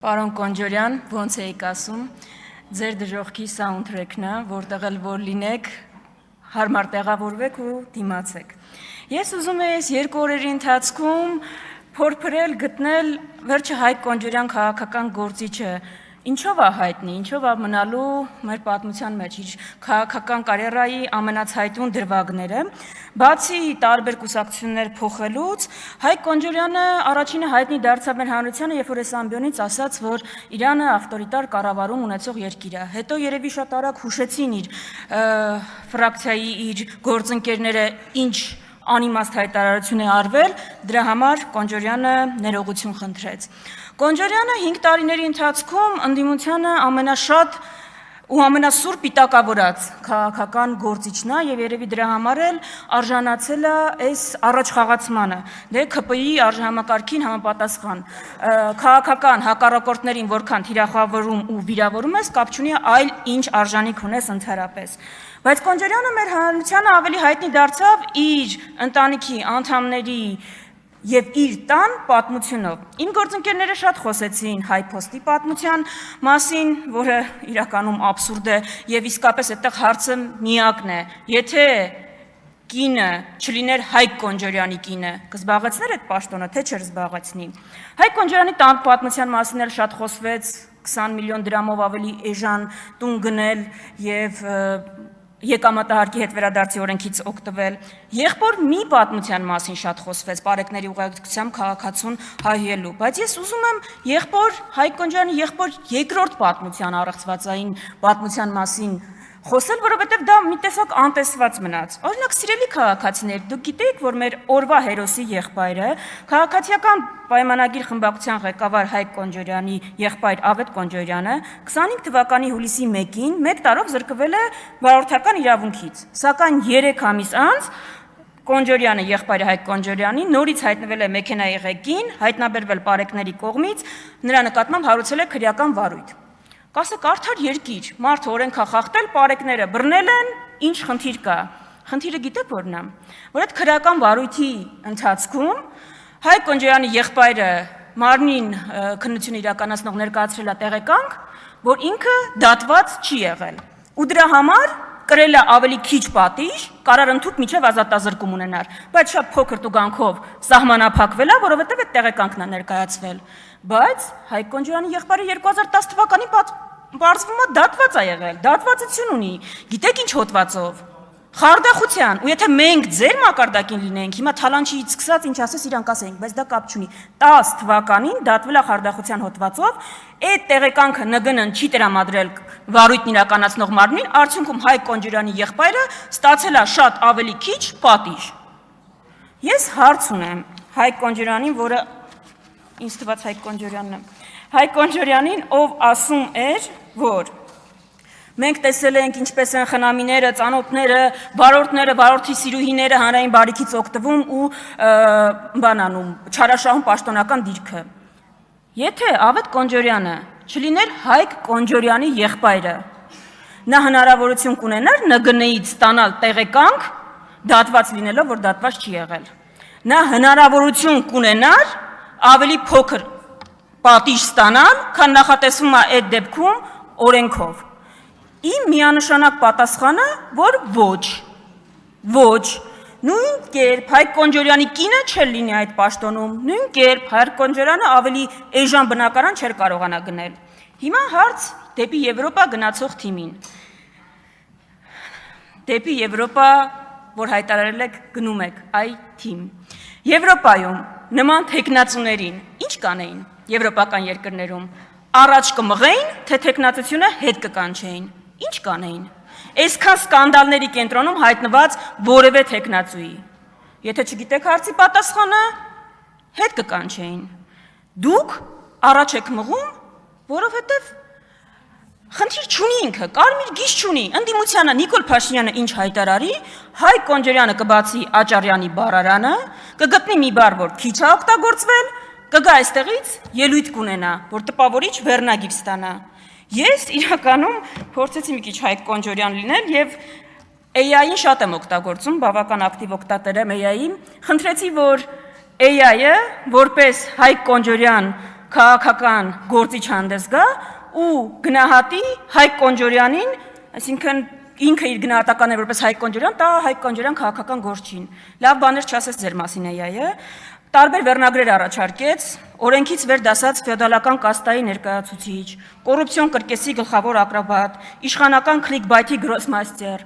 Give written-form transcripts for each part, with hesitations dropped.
Պարոն Կոնջորյան, ոնց էիք ասում, ձեր դժողքի սաունդթրեքն է, որտեղ էլ որ լինեք, հարմար տեղավորվեք ու դիմացեք։ Ես ուզում եմ այս երկու օրերի ընթացքում փորփրել, գտնել վերջը Հայկ Կոնջորյան քաղաքական գործիչը ինչով է հայտնի, ինչով է մնալու մեր պատմության մեջ իր քաղաքական կարիերայի ամենացայտուն դրվագները, բացի տարբեր կուսակցություններ փոխելուց, Հայկ Կոնջորյանը առաջինը հայտնի դարձավ մեր հանրությանը, երբ որ այս ամբիոնից ասաց, որ Իրանը ավտորիտար կառավարում ունեցող երկիր է։ Հետո երևի շատ արագ հուշեցին իր ֆրակցիայի իր գործընկերները ինչ անիմաստ հայտարարություն է արվել, դրա համար Կոնջորյանը ներողություն խնդրեց։ Կոնջորյանը 5 տարիների ընթացքում ընդդիմությանը ամենաշատ ու ամենասուր պիտակավորած քաղաքական գործիչն է եւ երևի դրա համար էլ արժանացել է այս առաջխաղացմանը, դե ՔՊԻ-ի արժանամակարգին համապատասխան քաղաքական հակառակորդներին որքան թիրախավորում ու վիրավորում ես, կապ չունի այլ ինչ արժանիք ունես ընդհանրապես։ Բայց Կոնջորյանը մեր հանրությանը ավելի հայտնի դարձավ իր ընտանիքի անդամների եւ իր տան պատմությունով։ Իմ գործընկերները շատ խոսեցին Հայփոստի պատմության մասին, որը իրականում աբսուրդ է եւ իսկապես այդտեղ հարցը միակն է։ Եթե կինը չլիներ Հայկ Կոնջորյանի կինը, կզբաղեցներ այդ պաշտոնը, թե չէր զբաղեցնի։ Հայկ Կոնջորյանի տան պատմության մասին էլ շատ խոսվեց, 20 միլիոն դրամով ավելի էժան տուն գնել եւ եկամտահարկի հետ վերադարձի օրենքից օգտվել։ Եղբոր մի պատմության մասին շատ խոսվեց պարեկների ուղեկցությամբ քաղաքացուն հայելու, բայց ես ուզում եմ եղբոր Հայկ Կոնջորյանի եղբոր երկրորդ պատմության առեղծվածային պատմության մասին խոսել, որովհետև դա մի տեսակ անտեսված մնաց։ Օրինակ, սիրելի քաղաքացիներ, դուք գիտեք, որ մեր օրվա հերոսի եղբայրը, քաղաքացիական պայմանագիր խմբակցության ղեկավար Հայկ Կոնջորյանի եղբայր Ավետ Կոնջորյանը 25 թվականի հուլիսի 1-ին 1 տարով զրկվել է վարորդական իրավունքից, սակայն 3 ամիս անց Կոնջորյանը եղբայրը Հայկ Կոնջորյանի նորից հայտնվել է մեքենայի ղեկին, հայտնաբերվել պարեկների կողմից, նրա նկատմամբ հարուցել է քրեական վարույթ։ Կասեք, արդար երկիր, մարդը օրենք է խախտել, պարեկները բռնել են, ինչ խնդիր կա։ Խնդիրը գիտեք որն է, որ այդ քրեական վարույթի ընթացքում Հայկ Կոնջորյանի եղբայրը մարմնին քննություն իրականացնող ներկայացրել է տեղեկանք, որ ինքը դատված չի եղել։ Ու դրա համար կրել է ավելի քիչ պատիժ, կարար ընդհուպ միջև ազատազրկում ունենար, բայց շատ փոքր տուգանքով սահմանափակվել է, որովհետև այդ տեղեկանքն է ներկայացվել։ Բայց Հայկ Կոնջորյանի եղբայրը 2010 թվականին բարձվում է դատված է եղել, դատվածություն ունի, գիտեք ինչ հոդվածով, խարդախության, ու եթե մենք ձեր մակարդակին լինենք, հիմա թալանչիից սկսած ինչ ասես իրանք ասեինք, բայց դա կապ չունի, 10 թվականին դատվել է խարդախության հոդվածով, այդ տեղեկանքը ՆԳՆ-ն չի տրամադրել վարույթն իրականացնող մարմնին, արդյունքում Հայկ Կոնջորյանի եղբայրը ստացել է շատ ավելի քիչ պատիժ։ Ես հարց ունեմ Հայկ Կոնջորյանին, որը ինձ թվաց Հայկ Կոնջորյանն է, Հայկ Կոնջորյանին, ով ասում էր, որ մենք տեսել ենք ինչպես են խնամիները, ծանոթները, վարորդները, վարորդի սիրուհիները հանրային բարիքից օգտվում ու բանանում, չարաշահում պաշտոնական դիրքը։ Եթե Ավետ Կոնջորյանը չլիներ Հայկ Կոնջորյանի եղբայրը, նա հնարավորություն կունենար ՆԳՆ-ից ստանալ տեղեկանք, դատված լինելով, որ դատված չի եղել։ Նա հնարավորություն կունենար ավելի փոքր պատիժ ստանալ, քան նախատեսվում է այդ դեպքում օրենքով։ Իմ միանշանակ պատասխանը, որ ոչ, նույն կերպ Հայկ Կոնջորյանի կինը չէր լինի այդ պաշտոնում, նույն կերպ Հայկ Կոնջորյանը ավելի էժան բնակարան չէր կարողանա գնել։ Հիմա հարց դեպի Եվրոպա գնացող թիմին։ Դեպի Եվրոպա, որ հայտարարել եք, գնում եք, այ թիմ։ Եվրոպայում նման թեկնածուներին ինչ կանեին եվրոպական երկրներում, առաջ կմղեին, թե թեկնածությունը հետ կկանչեին, ինչ կանեին, այսքան սկանդալների կենտրոնում հայտնված որևէ թեկնածուի, եթե չգիտեք հարցի պատասխանը, հետ կկանչեին, դուք առաջ եք մղում, որովհետև խնդիր չունի ինքը, կարմիր գիծ չունի, ընդդիմությանը Նիկոլ Փաշինյանը ինչ հայտարարի, Հայկ Կոնջորյանը կբացի Աճարյանի բառարանը, կգտնի մի բառ, որ քիչ է օգտագործվել, կգա այստեղից ելույթ կունենա, որ տպավորիչ վերնագիր ստանա։ Ես իրականում փորձեցի մի քիչ Հայկ Կոնջորյան լինել եւ AI-ին շատ եմ օգտագործում, բավական ակտիվ օգտատեր եմ AI-ի, խնդրեցի, որ AI-ը որպես Հայկ Կոնջորյան քաղաքական գործիչ հանդես գա ու գնահատի Հայկ Կոնջորյանին, այսինքն ինքը իր գնահատականն է որպես Հայկ Կոնջորյան, տա Հայկ Կոնջորյան քաղաքական գործչին։ Լավ բաներ չասես ձեր մասին էյայը, տարբեր վերնագրեր առաջարկեց, օրենքից վեր դասած ֆեոդալական կաստայի ներկայացուցիչ, կոռուպցիոն կրկեսի գլխավոր ակրոբատ, իշխանական քլիկբայթի գրոսմաստեր։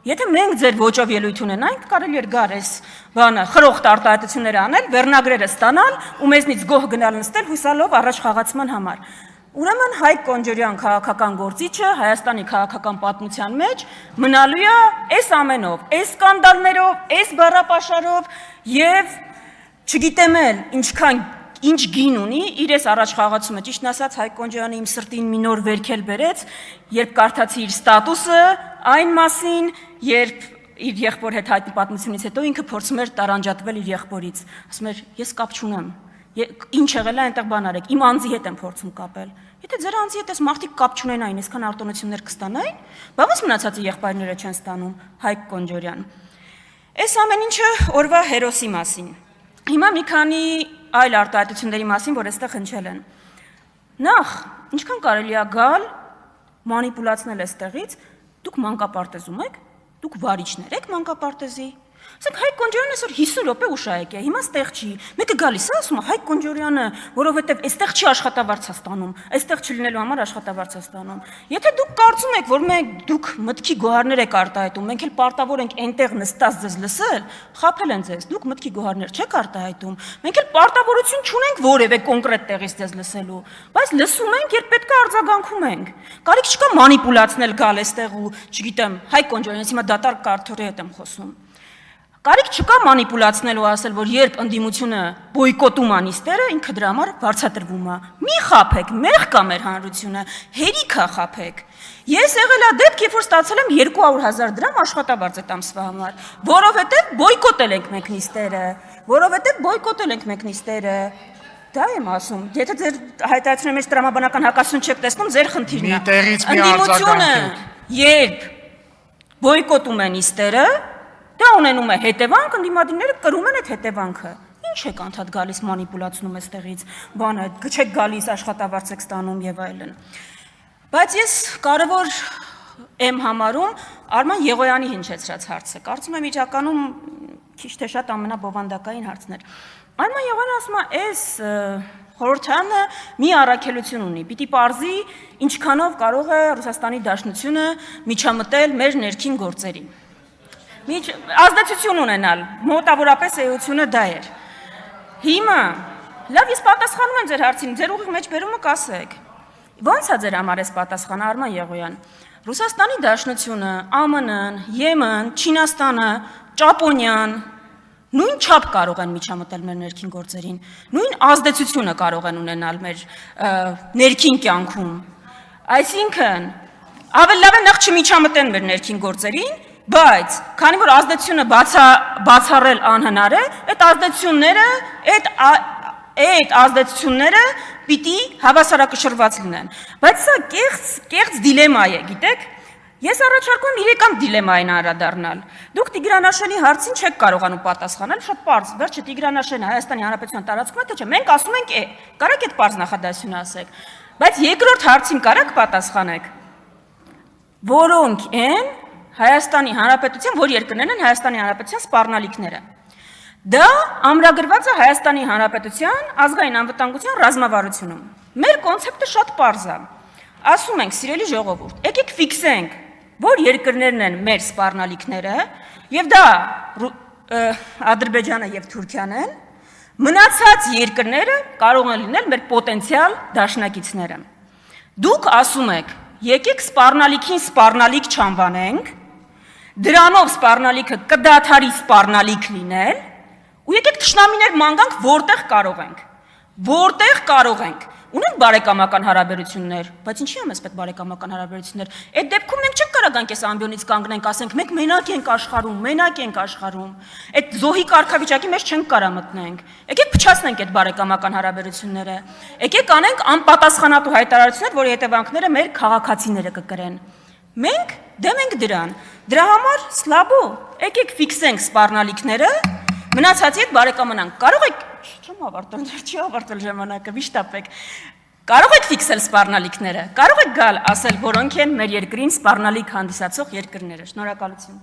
Եթե մենք ձեր ոճով ելույթ ունենանք, կարելի էր գար այս բանը խրոխտ արտահայտություններ անել, վերնագրերը ստանալ ու մեզնից գոհ գնալ նստել հուսալով առաջ խաղացման համար։ Ուրեմն Հայկ Կոնջորյան քաղաքական գործիչը Հայաստանի քաղաքական պատմության մեջ մնալու է այս ամենով, այս սկանդալներով, այս բառապաշարով եւ չգիտեմ էլ ինչ գին ունի իր այս առաջ խաղացումը։ Ճիշտն ասած Հայկ Կոնջորյանը իմ սրտին մի նոր վերքել բերեց, երբ կարդացի իր ստատուսը այն մասին, երբ իր եղբոր հետ հայտնի պատմությունից հետո ինքը փորձում էր տարանջատվել իր եղբորից։ Ասում էր, ես կապ չունեմ։ Ինչ եղել է այնտեղ բան արեք, իմ անձի հետ եմ փորձում կապել։ Եթե ձեր անձի հետ էս մարդիկ կապ չունենային, այսքան արտոնություններ կստանային, բավաս մնացածի եղբայրները չեն ստանում, Հայկ Կոնջորյան։ Այս ամեն ինչը օրվա հերոսի մասին։ Հիմա մի քանի այլ արտահայտությունների մասին, որ այստեղ հնչել են։ Նախ, ինչքան կարելի է գալ մանիպուլացնել այստեղից, դուք մանկապարտեզում եք, դուք վարիչներ եք մանկապարտեզի։ Ասենք Հայկ Կոնջորյանը այսօր 50 րոպե ուշայեք է, հիմա ստեղ չի։ Մեկը գալիս է ասում Հայկ Կոնջորյանը, որովհետև այստեղ չի աշխատավարձ ստանում, այստեղ չլինելու համար աշխատավարձ ստանում։ Եթե դուք կարծում եք, որ դուք մտքի գոհարներ եք արտահայտում, մենք էլ պարտավոր ենք այնտեղ նստած ձեզ լսել, խաբել են ձեզ, դուք մտքի գոհարներ չեք արտահայտում։ Մենք էլ պարտավորություն չունենք որևէ կոնկրետ տեղից ձեզ լսելու, բայց լսում ենք, երբ պետք է արձագանքում ենք։ Կարիք չկա մանիպուլացնել գալ այստեղ ու, չգիտեմ, Հայկ Կոնջորյանից հիմա դատարկ կարթորի հետ եմ խոսում։ Կարիք չկա մանիպուլացնել ու ասել, որ երբ ընդդիմությունը բոյկոտում անիստերը, ինքը դրա համար վարձատրվում է։ Մի խաբեք, մեղ կա մեր հանրությունը, հերիք է խաբեք։ Ես եղել է դեպք, երբ որ ստացել եմ 200,000 դրամ աշխատավարձ այդ ամսվա համար, որովհետև բոյկոտել ենք մենք նիստերը, Դա եմ ասում, եթե ձեր հայտարարությունների մեջ տրամաբանական հակասություն չեք տեսնում, ձեր խնդիրն է։ Ընդդիմությունը, երբ բոյկոտում են նիստերը, դա ունենում է հետևանք, ընդդիմադիրները կրում են այդ հետևանքը։ Ինչ եք անդադ գալիս մանիպուլացնում այստեղից, բանը, չեք գալիս աշխատավարձ եք ստանում եւ այլն։ Բայց ես կարևոր եմ համարում Արման Եղոյանի հնչեցրած հարցը։ Կարծում եմ իրականում քիչ թե շատ ամենաբովանդակային հարցն էր։ Արման Եղոյանը ասում է, այս խորհրդարանը մի առաքելություն ունի, պիտի պարզի ինչքանով կարող է Ռուսաստանի Դաշնությունը միջամտել մեր ներքին գործերին։ Ազդեցություն ունենալ, մոտավորապես էությունը դա էր։ Հիմա, լավ, ես պատասխանում եմ ձեր հարցին, ձեր ուղիղ մեջ բերումը կասեք։ Ո՞նց է ձեր համար այս պատասխանը, Արման Եղոյան։ Ռուսաստանի Դաշնությունը, ԱՄՆ-ն, Եմեն, Չինաստանը, Ճապոնիան նույն չափ կարող են միջամտել մեր ներքին գործերին, նույն ազդեցությունը կարող են ունենալ մեր ներքին կյանքում։ Այսինքն, ավելի լավ է նախ չմիջամտեն մեր ներքին գործերին, բայց քանի որ ազդեցությունը բացառել անհնար է, այդ ազդեցությունները պիտի հավասարակշռված լինեն։ Բայց սա կեղծ դիլեմա է, գիտեք։ Ես առաջարկում եմ իրական դիլեմային անդրադառնալ։ Դուք Տիգրան հարցին չեք կարողանում պատասխանել, շատ պարզ, վերջը Տիգրան Հայաստանի Հանրապետության տարածքում է, թե չէ, մենք ասում ենք կարեք այդ պարզ նախադասությունը ասեք, բայց երկրորդ հարցին կարեք պատասխանեք, որոնք են Հայաստանի Հանրապետության, որ երկրներն են Հայաստանի Հանրապետության սպառնալիքները։ Դա ամրագրված է Հայաստանի Հանրապետության ազգային անվտանգության ռազմավարությունում։ Մեր կոնցեպտը շատ պարզ է։ Ասում ենք, սիրելի ժողովուրդ, եկեք ֆիքսենք, որ երկրներն են մեր սպառնալիքները, եւ դա Ադրբեջանը եւ Թուրքիան են, մնացած երկրները կարող են լինել մեր պոտենցիալ դաշնակիցները։ Դուք ասում եք, եկեք սպառնալիքին սպառնալիք չանվանենք, դրանով սպառնալիքը կդադարի սպառնալիք լինել, ու եկեք թշնամիներ ման գանք, որտեղ կարող ենք։ Ունենք բարեկամական հարաբերություններ, բայց ինչի՞ է մեզ պետք բարեկամական հարաբերություններ։ Այդ դեպքում մենք չենք կարող այս ամբիոնից կանգնենք, ասենք մենք մենակ ենք աշխարհում։ Այդ զոհի կարգավիճակի մեջ չենք կարող մտնենք։ Եկեք փչացնենք այդ բարեկամական հարաբերությունները։ Եկեք անենք անպատասխանատու հայտարարություններ, որի հետևանքները մեր քաղաքացիները կկրեն։ Մենք դեմ ենք դրան։ Դրա համար սլաբո, եկեք ֆիքսենք սպառնալիքները, մնացածի հետ բարեկամանանք։ չեմ ավարտել, չի ավարտել ժամանակը, վիշտապեք։ Կարող եք ֆիքսել սպառնալիքները, կարող եք գալ ասել, որոնք են մեր երկրին սպառնալիք հանդիսացող երկրները։ Շնորհակալություն։